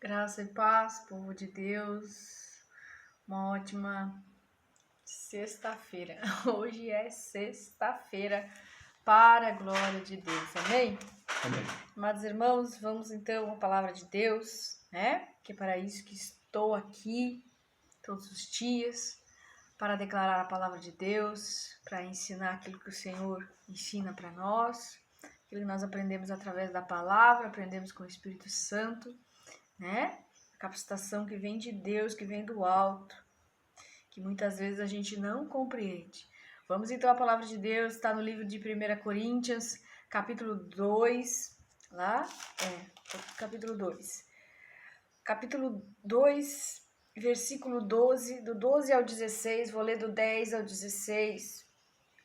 Graça e paz, povo de Deus. Uma ótima sexta-feira. Hoje é sexta-feira, para a glória de Deus. Amém? Amém. Amados irmãos, vamos então à palavra de Deus, né? Que é para isso que estou aqui todos os dias, para declarar a palavra de Deus, para ensinar aquilo que o Senhor ensina para nós, aquilo que nós aprendemos através da palavra, aprendemos com o Espírito Santo, né? A capacitação que vem de Deus, que vem do alto, que muitas vezes a gente não compreende. Vamos então à palavra de Deus, está no livro de 1 Coríntios, capítulo 2, capítulo 2. Capítulo 2, versículo 12, do 12 ao 16, vou ler do 10 ao 16.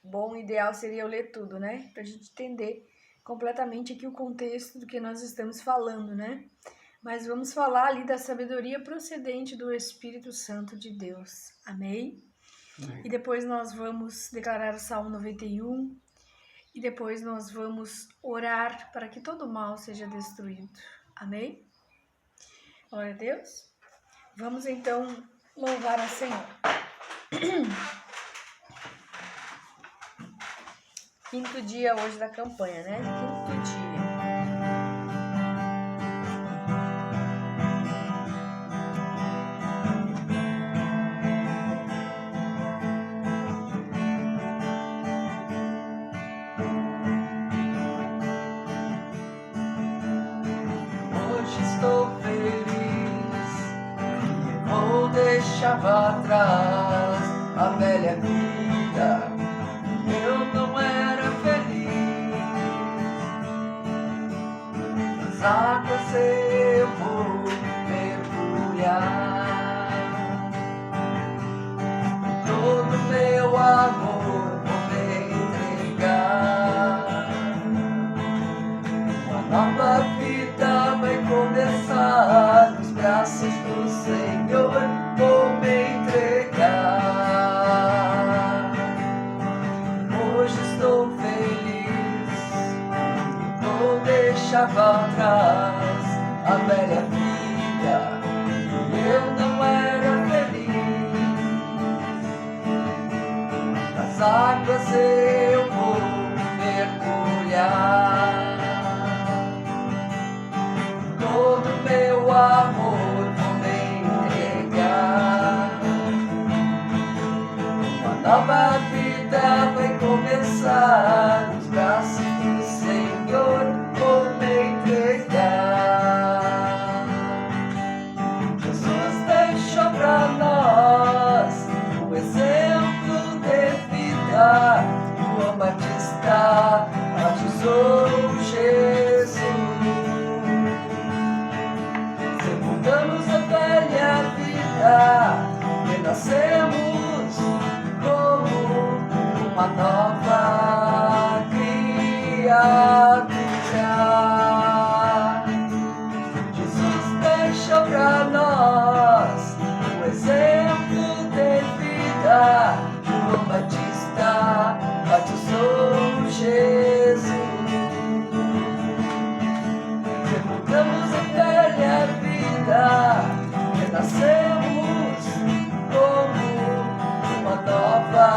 Bom, o ideal seria eu ler tudo, né? Para a gente entender completamente aqui o contexto do que nós estamos falando, né? Mas vamos falar ali da sabedoria procedente do Espírito Santo de Deus. Amém? Amém. E depois nós vamos declarar o Salmo 91. E depois nós vamos orar para que todo mal seja destruído. Amém? Glória a Deus. Vamos então louvar ao Senhor. Quinto dia hoje da campanha, né? Quinto dia. Deixava atrás a velha vida, eu não era feliz. Nas águas eu vou mergulhar, todo meu amor vou me entregar. Uma nova vida vai começar nos braços do Senhor. Vou me entregar. Hoje estou feliz. Vou deixar atrás a velha vida. Eu não era feliz. Nas águas eu vou mergulhar. Todo meu amor nova vida vai começar nos braços do Senhor. Vou me entregar. Jesus deixou pra nós o exemplo de vida. João Batista batizou Jesus. Sepultamos a velha vida, renascemos uma nova criatura. Jesus deixou pra nós um exemplo de vida. João Batista batizou Jesus. Sepultamos a velha vida, renascemos como uma nova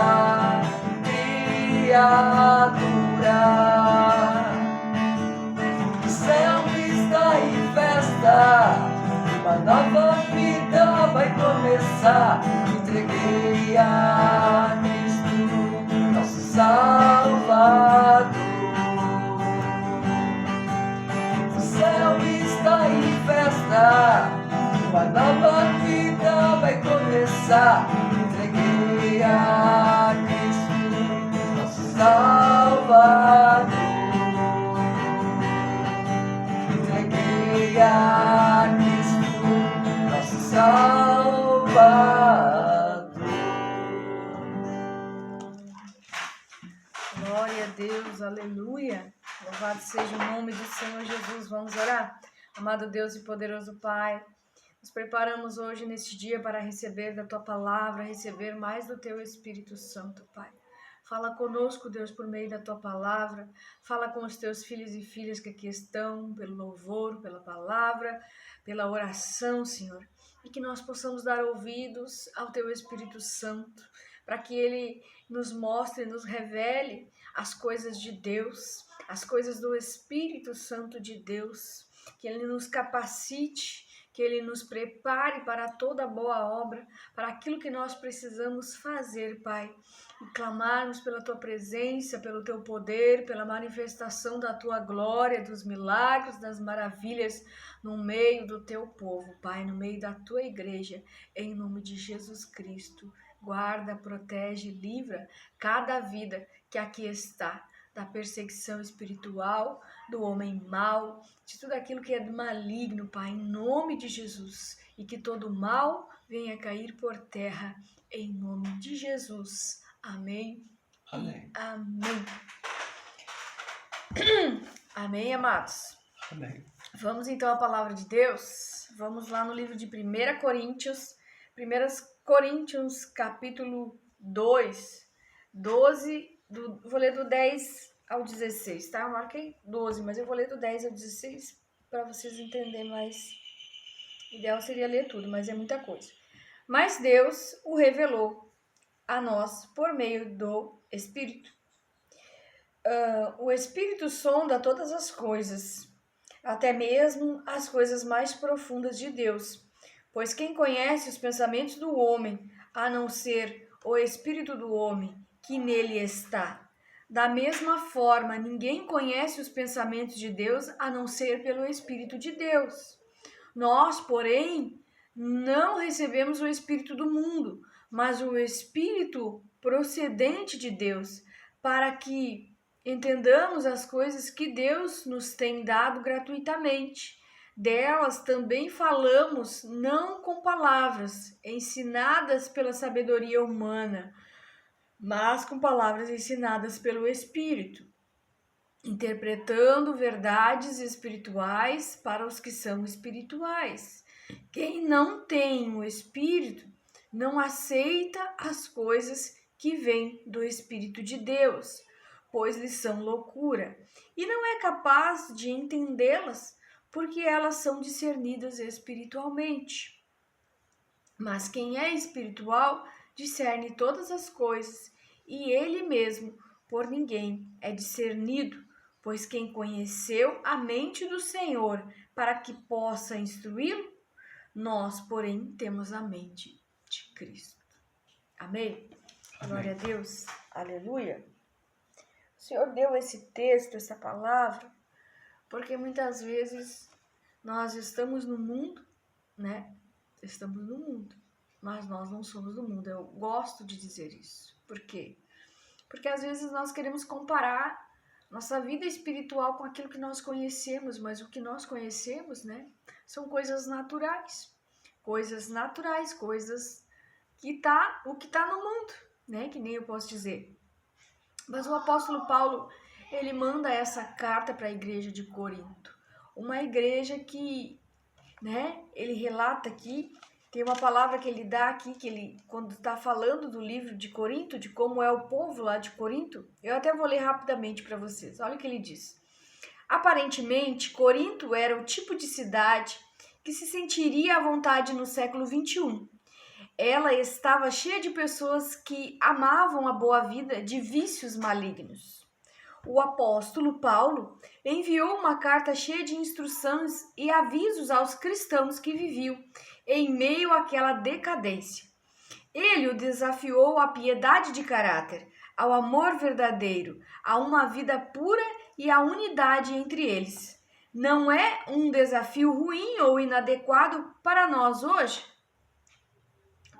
criatura. O céu está em festa, uma nova vida vai começar. Entreguei a Cristo, nosso Salvador. O céu está em festa, uma nova vida vai começar. Entreguei a Cristo, Salvador. Entreguei a Cristo, nosso Salvador. Glória a Deus, aleluia. Louvado seja o nome do Senhor Jesus. Vamos orar? Amado Deus e poderoso Pai, nos preparamos hoje neste dia para receber da Tua palavra, receber mais do Teu Espírito Santo, Pai. Fala conosco, Deus, por meio da tua palavra. Fala com os teus filhos e filhas que aqui estão, pelo louvor, pela palavra, pela oração, Senhor. E que nós possamos dar ouvidos ao teu Espírito Santo, para que ele nos mostre, nos revele as coisas de Deus, as coisas do Espírito Santo de Deus, que ele nos capacite, que ele nos prepare para toda boa obra, para aquilo que nós precisamos fazer, Pai. E clamarmos pela tua presença, pelo teu poder, pela manifestação da tua glória, dos milagres, das maravilhas no meio do teu povo, Pai, no meio da tua igreja, em nome de Jesus Cristo. Guarda, protege, livra cada vida que aqui está, da perseguição espiritual, do homem mau, de tudo aquilo que é do maligno, Pai, em nome de Jesus. E que todo mal venha cair por terra, em nome de Jesus. Amém. Amém. Amém. Amém, amados. Amém. Vamos então à palavra de Deus. Vamos lá no livro de 1 Coríntios. 1 Coríntios, capítulo 2, 12, vou ler do 10 ao 16, tá? Eu marquei 12, mas eu vou ler do 10 ao 16 para vocês entenderem mais. O ideal seria ler tudo, mas é muita coisa. Mas Deus o revelou a nós por meio do Espírito. O Espírito sonda todas as coisas, até mesmo as coisas mais profundas de Deus. Pois quem conhece os pensamentos do homem, a não ser o Espírito do homem que nele está? Da mesma forma, ninguém conhece os pensamentos de Deus, a não ser pelo Espírito de Deus. Nós, porém, não recebemos o Espírito do mundo, mas o Espírito procedente de Deus, para que entendamos as coisas que Deus nos tem dado gratuitamente. Delas também falamos, não com palavras ensinadas pela sabedoria humana, mas com palavras ensinadas pelo Espírito, interpretando verdades espirituais para os que são espirituais. Quem não tem o Espírito não aceita as coisas que vêm do Espírito de Deus, pois lhes são loucura, e não é capaz de entendê-las, porque elas são discernidas espiritualmente. Mas quem é espiritual discerne todas as coisas, e ele mesmo por ninguém é discernido, pois quem conheceu a mente do Senhor para que possa instruí-lo? Nós, porém, temos a mente de Cristo. Amém? Amém. Glória a Deus. Aleluia. O Senhor deu esse texto, essa palavra, porque muitas vezes nós estamos no mundo, né? Estamos no mundo, mas nós não somos do mundo. Eu gosto de dizer isso. Por quê? Porque às vezes nós queremos comparar nossa vida espiritual com aquilo que nós conhecemos, mas o que nós conhecemos, né, são coisas naturais, coisas que o que tá no mundo, né, que nem eu posso dizer. Mas o apóstolo Paulo, ele manda essa carta para a igreja de Corinto, uma igreja que, né, ele relata aqui, tem uma palavra que ele dá aqui, que ele, quando está falando do livro de Corinto, de como é o povo lá de Corinto, eu até vou ler rapidamente para vocês. Olha o que ele diz. Aparentemente, Corinto era o tipo de cidade que se sentiria à vontade no século 21. Ela estava cheia de pessoas que amavam a boa vida de vícios malignos. O apóstolo Paulo enviou uma carta cheia de instruções e avisos aos cristãos que viviam em meio àquela decadência. Ele o desafiou à piedade de caráter, ao amor verdadeiro, a uma vida pura e à unidade entre eles. Não é um desafio ruim ou inadequado para nós hoje?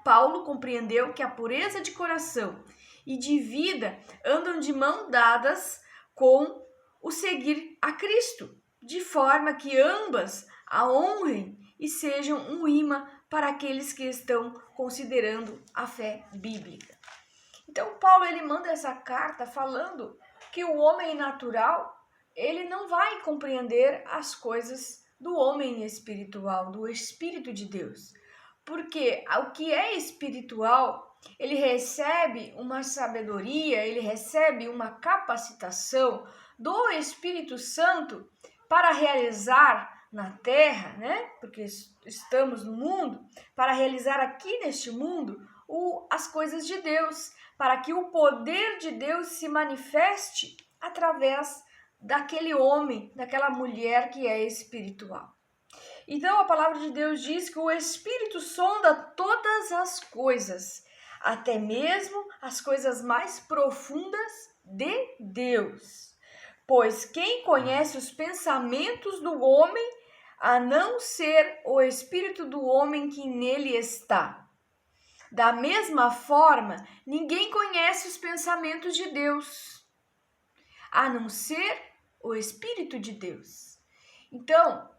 Paulo compreendeu que a pureza de coração e de vida andam de mão dadas com o seguir a Cristo, de forma que ambas a honrem e sejam um imã para aqueles que estão considerando a fé bíblica. Então, Paulo ele manda essa carta falando que o homem natural ele não vai compreender as coisas do homem espiritual, do Espírito de Deus. Porque o que é espiritual ele recebe uma sabedoria, ele recebe uma capacitação do Espírito Santo para realizar na terra, né? Porque estamos no mundo, para realizar aqui neste mundo as coisas de Deus, para que o poder de Deus se manifeste através daquele homem, daquela mulher que é espiritual. Então a palavra de Deus diz que o Espírito sonda todas as coisas, até mesmo as coisas mais profundas de Deus. Pois quem conhece os pensamentos do homem, a não ser o espírito do homem que nele está? Da mesma forma, ninguém conhece os pensamentos de Deus, a não ser o Espírito de Deus. Então,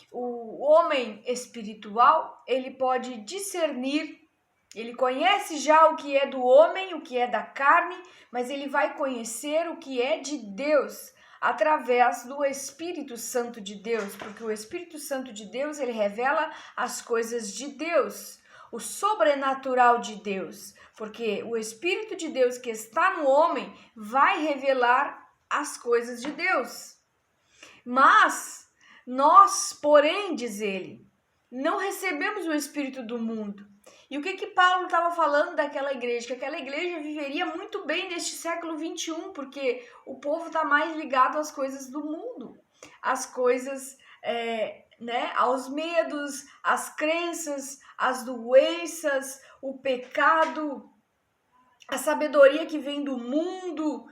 o homem espiritual, ele pode discernir, ele conhece já o que é do homem, o que é da carne, mas ele vai conhecer o que é de Deus através do Espírito Santo de Deus, porque o Espírito Santo de Deus, ele revela as coisas de Deus, o sobrenatural de Deus, porque o Espírito de Deus que está no homem vai revelar as coisas de Deus. Mas nós, porém, diz ele, não recebemos o Espírito do mundo. E o que Paulo estava falando daquela igreja? Que aquela igreja viveria muito bem neste século 21, porque o povo está mais ligado às coisas do mundo, às coisas, aos medos, às crenças, às doenças, o pecado, a sabedoria que vem do mundo,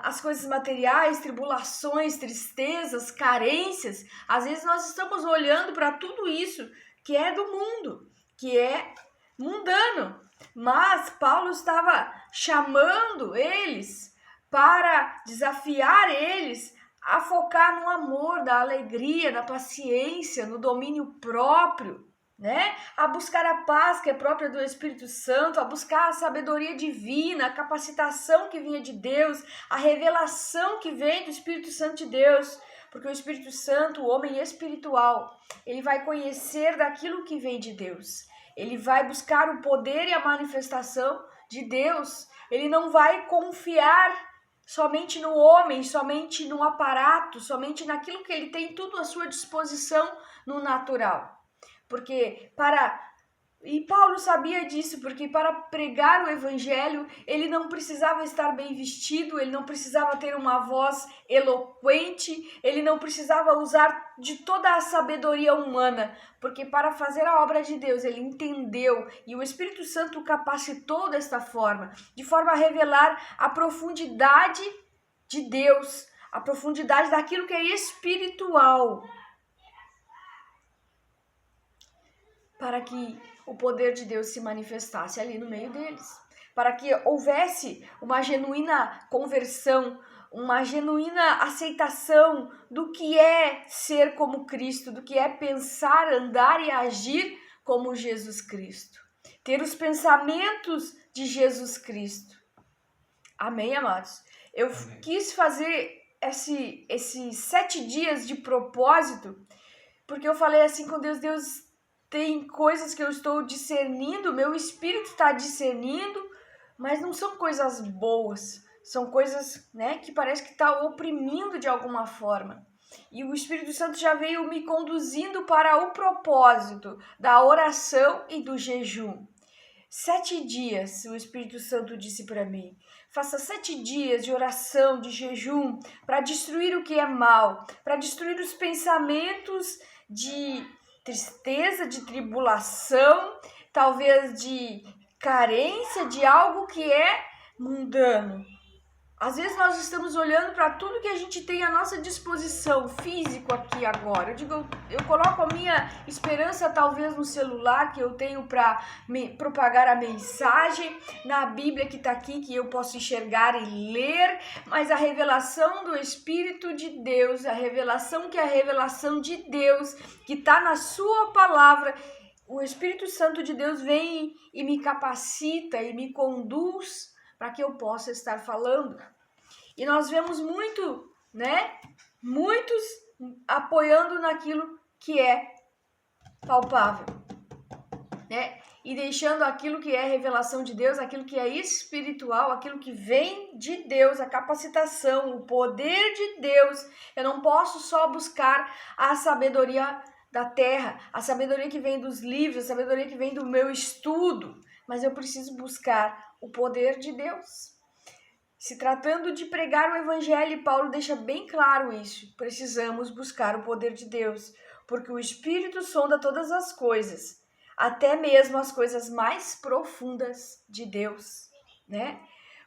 as coisas materiais, tribulações, tristezas, carências. Às vezes nós estamos olhando para tudo isso que é do mundo, que é mundano, mas Paulo estava chamando eles para desafiar eles a focar no amor, da alegria, na paciência, no domínio próprio, né? A buscar a paz que é própria do Espírito Santo, a buscar a sabedoria divina, a capacitação que vinha de Deus, a revelação que vem do Espírito Santo de Deus, porque o Espírito Santo, o homem espiritual, ele vai conhecer daquilo que vem de Deus, ele vai buscar o poder e a manifestação de Deus, ele não vai confiar somente no homem, somente no aparato, somente naquilo que ele tem tudo à sua disposição no natural. E Paulo sabia disso, porque para pregar o evangelho, ele não precisava estar bem vestido, ele não precisava ter uma voz eloquente, ele não precisava usar de toda a sabedoria humana, porque para fazer a obra de Deus, ele entendeu, e o Espírito Santo o capacitou desta forma, de forma a revelar a profundidade de Deus, a profundidade daquilo que é espiritual, para que o poder de Deus se manifestasse ali no meio deles, para que houvesse uma genuína conversão, uma genuína aceitação do que é ser como Cristo, do que é pensar, andar e agir como Jesus Cristo, ter os pensamentos de Jesus Cristo. Amém, amados? Eu quis fazer esses 7 dias de propósito, porque eu falei assim com Deus, tem coisas que eu estou discernindo, meu espírito está discernindo, mas não são coisas boas, são coisas, que parece que está oprimindo de alguma forma. E o Espírito Santo já veio me conduzindo para o propósito da oração e do jejum. 7 dias, o Espírito Santo disse para mim, faça 7 dias de oração, de jejum, para destruir o que é mal, para destruir os pensamentos de tristeza, de tribulação, talvez de carência, de algo que é mundano. Às vezes nós estamos olhando para tudo que a gente tem à nossa disposição, físico aqui agora. Eu coloco a minha esperança talvez no celular que eu tenho para propagar a mensagem, na Bíblia que está aqui que eu posso enxergar e ler, mas a revelação do Espírito de Deus, a revelação que é a revelação de Deus, que está na sua palavra, o Espírito Santo de Deus vem e me capacita e me conduz para que eu possa estar falando. E nós vemos muitos apoiando naquilo que é palpável. né? E deixando aquilo que é revelação de Deus, aquilo que é espiritual, aquilo que vem de Deus, a capacitação, o poder de Deus. Eu não posso só buscar a sabedoria da terra, a sabedoria que vem dos livros, a sabedoria que vem do meu estudo, mas eu preciso buscar o poder de Deus. Se tratando de pregar o evangelho, Paulo deixa bem claro isso. Precisamos buscar o poder de Deus, porque o Espírito sonda todas as coisas, até mesmo as coisas mais profundas de Deus, né?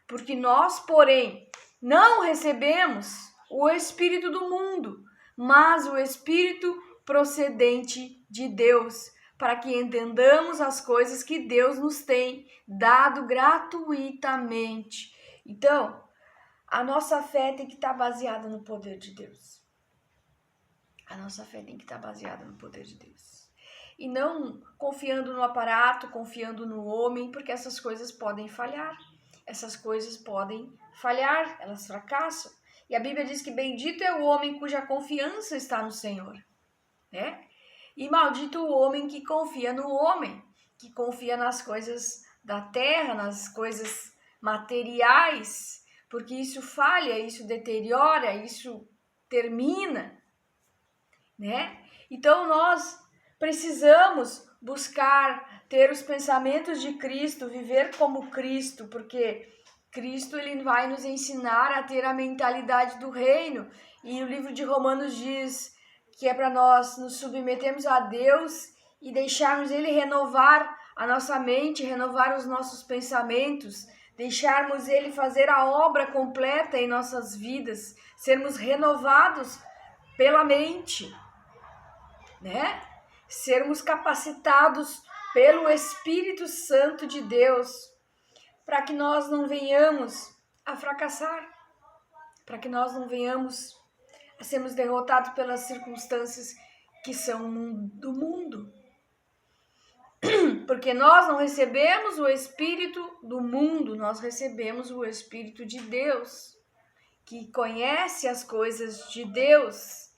Porque nós, porém, não recebemos o Espírito do mundo, mas o Espírito procedente de Deus, para que entendamos as coisas que Deus nos tem dado gratuitamente. Então, a nossa fé tem que estar baseada no poder de Deus. A nossa fé tem que estar baseada no poder de Deus. E não confiando no aparato, confiando no homem, porque essas coisas podem falhar. Essas coisas podem falhar, elas fracassam. E a Bíblia diz que bendito é o homem cuja confiança está no Senhor, né? E maldito o homem que confia no homem, que confia nas coisas da terra, nas coisas materiais, porque isso falha, isso deteriora, isso termina, né? Então nós precisamos buscar ter os pensamentos de Cristo, viver como Cristo, porque Cristo ele vai nos ensinar a ter a mentalidade do reino. E o livro de Romanos diz que é para nós nos submetermos a Deus e deixarmos Ele renovar a nossa mente, renovar os nossos pensamentos, deixarmos Ele fazer a obra completa em nossas vidas, sermos renovados pela mente, né? Sermos capacitados pelo Espírito Santo de Deus, para que nós não venhamos a fracassar, para que nós não venhamos a sermos derrotados pelas circunstâncias que são do mundo. Porque nós não recebemos o Espírito do mundo, nós recebemos o Espírito de Deus, que conhece as coisas de Deus.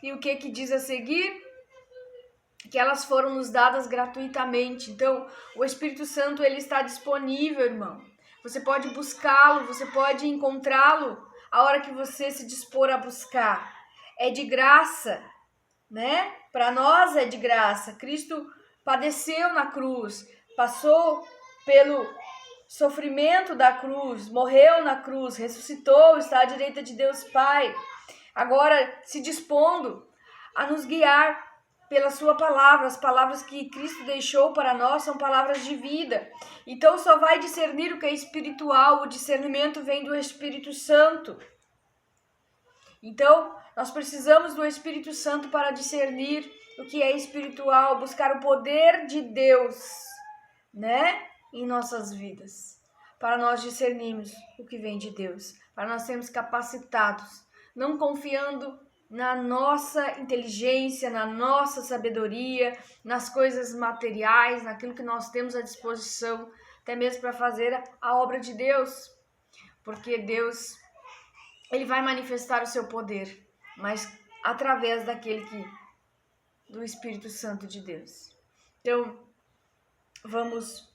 E o que diz a seguir? Que elas foram nos dadas gratuitamente. Então, o Espírito Santo ele está disponível, irmão. Você pode buscá-lo, você pode encontrá-lo a hora que você se dispor a buscar. É de graça, né? Para nós é de graça. Cristo padeceu na cruz, passou pelo sofrimento da cruz, morreu na cruz, ressuscitou, está à direita de Deus Pai. Agora se dispondo a nos guiar pela sua palavra. As palavras que Cristo deixou para nós são palavras de vida. Então só vai discernir o que é espiritual. O discernimento vem do Espírito Santo. Então nós precisamos do Espírito Santo para discernir o que é espiritual, buscar o poder de Deus, né, em nossas vidas, para nós discernirmos o que vem de Deus, para nós sermos capacitados, não confiando na nossa inteligência, na nossa sabedoria, nas coisas materiais, naquilo que nós temos à disposição, até mesmo para fazer a obra de Deus, porque Deus, Ele vai manifestar o seu poder, mas através do Espírito Santo de Deus. Então, vamos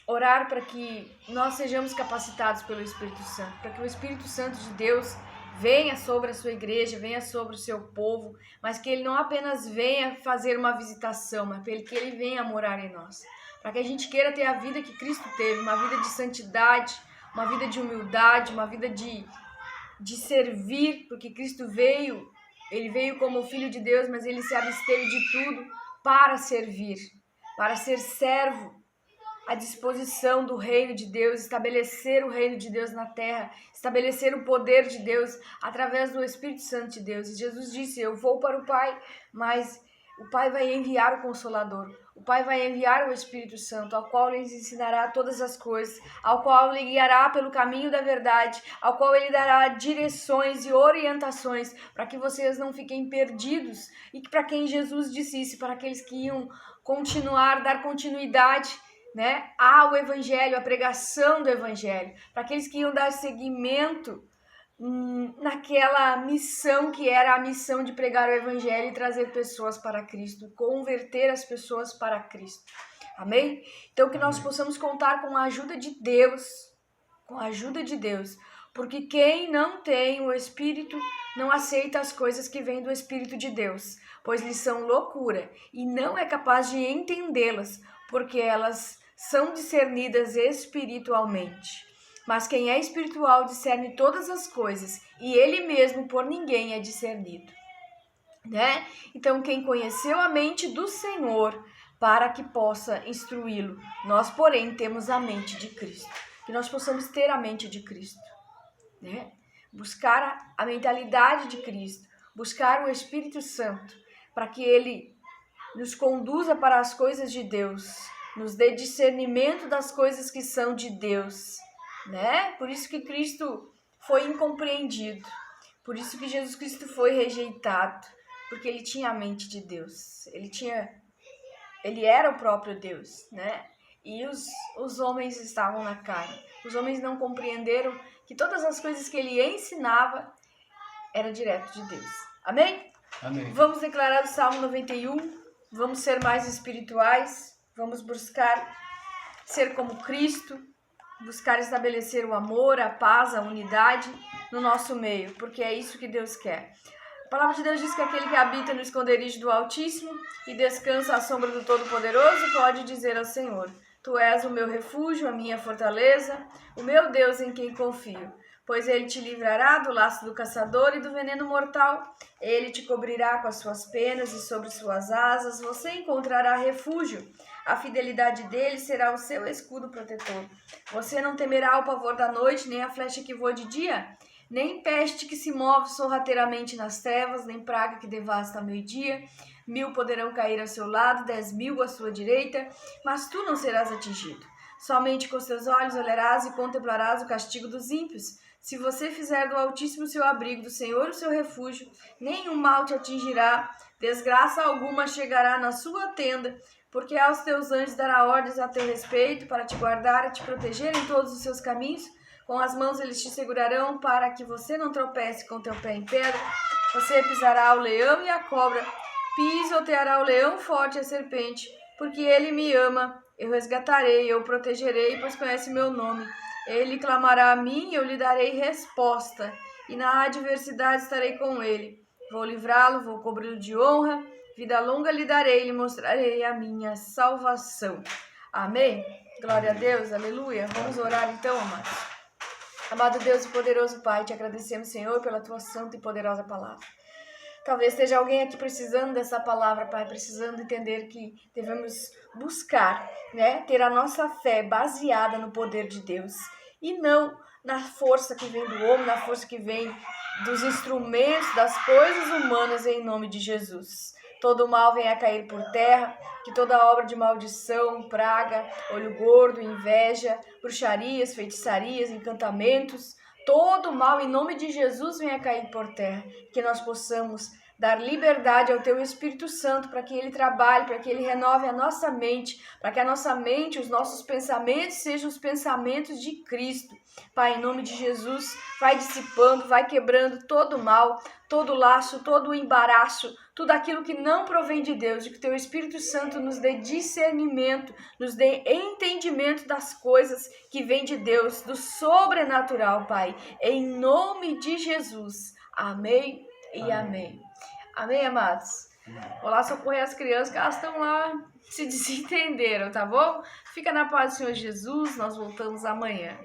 orar para que nós sejamos capacitados pelo Espírito Santo, para que o Espírito Santo de Deus venha sobre a sua igreja, venha sobre o seu povo, mas que Ele não apenas venha fazer uma visitação, mas que Ele venha morar em nós, para que a gente queira ter a vida que Cristo teve, uma vida de santidade, uma vida de humildade, uma vida de servir, porque Cristo veio, Ele veio como Filho de Deus, mas Ele se absteve de tudo para servir, para ser servo, à disposição do reino de Deus, estabelecer o reino de Deus na terra, estabelecer o poder de Deus através do Espírito Santo de Deus. E Jesus disse, eu vou para o Pai, mas o Pai vai enviar o Consolador, o Pai vai enviar o Espírito Santo, ao qual lhes ensinará todas as coisas, ao qual lhe guiará pelo caminho da verdade, ao qual Ele dará direções e orientações, para que vocês não fiquem perdidos, e que para quem Jesus disse isso, para aqueles que iam dar continuidade, né, ao Evangelho, a pregação do Evangelho, para aqueles que iam dar seguimento naquela missão que era a missão de pregar o evangelho e trazer pessoas para Cristo, converter as pessoas para Cristo. Amém? Então que nós possamos contar com a ajuda de Deus, porque quem não tem o Espírito não aceita as coisas que vêm do Espírito de Deus, pois lhes são loucura e não é capaz de entendê-las, porque elas são discernidas espiritualmente. Mas quem é espiritual discerne todas as coisas, e ele mesmo por ninguém é discernido. Né? Então, quem conheceu a mente do Senhor para que possa instruí-lo, nós, porém, temos a mente de Cristo. Que nós possamos ter a mente de Cristo. Né? Buscar a mentalidade de Cristo, buscar o Espírito Santo, para que ele nos conduza para as coisas de Deus, nos dê discernimento das coisas que são de Deus. Né? Por isso que Cristo foi incompreendido, por isso que Jesus Cristo foi rejeitado, porque ele tinha a mente de Deus, ele era o próprio Deus, né? E os homens estavam na carne, os homens não compreenderam que todas as coisas que ele ensinava era direto de Deus. Amém? Amém. Vamos declarar o Salmo 91, vamos ser mais espirituais, vamos buscar ser como Cristo, buscar estabelecer o amor, a paz, a unidade no nosso meio, porque é isso que Deus quer. A palavra de Deus diz que aquele que habita no esconderijo do Altíssimo e descansa à sombra do Todo-Poderoso pode dizer ao Senhor: Tu és o meu refúgio, a minha fortaleza, o meu Deus em quem confio. Pois ele te livrará do laço do caçador e do veneno mortal. Ele te cobrirá com as suas penas e sobre suas asas você encontrará refúgio. A fidelidade dele será o seu escudo protetor. Você não temerá o pavor da noite, nem a flecha que voa de dia, nem peste que se move sorrateiramente nas trevas, nem praga que devasta ao meio-dia. 1000 poderão cair ao seu lado, 10.000 à sua direita, mas tu não serás atingido. Somente com os teus olhos olharás e contemplarás o castigo dos ímpios. Se você fizer do Altíssimo seu abrigo, do Senhor o seu refúgio, nenhum mal te atingirá, desgraça alguma chegará na sua tenda, porque aos teus anjos dará ordens a teu respeito, para te guardar e te proteger em todos os seus caminhos. Com as mãos eles te segurarão, para que você não tropece com teu pé em pedra. Você pisará o leão e a cobra, pisoteará o leão forte e a serpente, porque ele me ama. Eu resgatarei, eu protegerei, pois conhece meu nome. Ele clamará a mim e eu lhe darei resposta, e na adversidade estarei com ele. Vou livrá-lo, vou cobri-lo de honra, vida longa lhe darei e lhe mostrarei a minha salvação. Amém? Glória a Deus, aleluia. Vamos orar então, amados. Amado Deus e poderoso Pai, te agradecemos, Senhor, pela tua santa e poderosa palavra. Talvez esteja alguém aqui precisando dessa palavra, Pai, precisando entender que devemos buscar, né, ter a nossa fé baseada no poder de Deus e não na força que vem do homem, na força que vem dos instrumentos, das coisas humanas, em nome de Jesus. Todo mal venha a cair por terra, que toda obra de maldição, praga, olho gordo, inveja, bruxarias, feitiçarias, encantamentos, todo mal em nome de Jesus venha a cair por terra, que nós possamos dar liberdade ao Teu Espírito Santo para que Ele trabalhe, para que Ele renove a nossa mente, para que a nossa mente, os nossos pensamentos sejam os pensamentos de Cristo. Pai, em nome de Jesus, vai dissipando, vai quebrando todo o mal, todo o laço, todo o embaraço, tudo aquilo que não provém de Deus, e que o Teu Espírito Santo nos dê discernimento, nos dê entendimento das coisas que vêm de Deus, do sobrenatural, Pai, em nome de Jesus. Amém e amém. Amém, amados? Vou lá socorrer as crianças que elas estão lá, se desentenderam, tá bom? Fica na paz do Senhor Jesus, nós voltamos amanhã.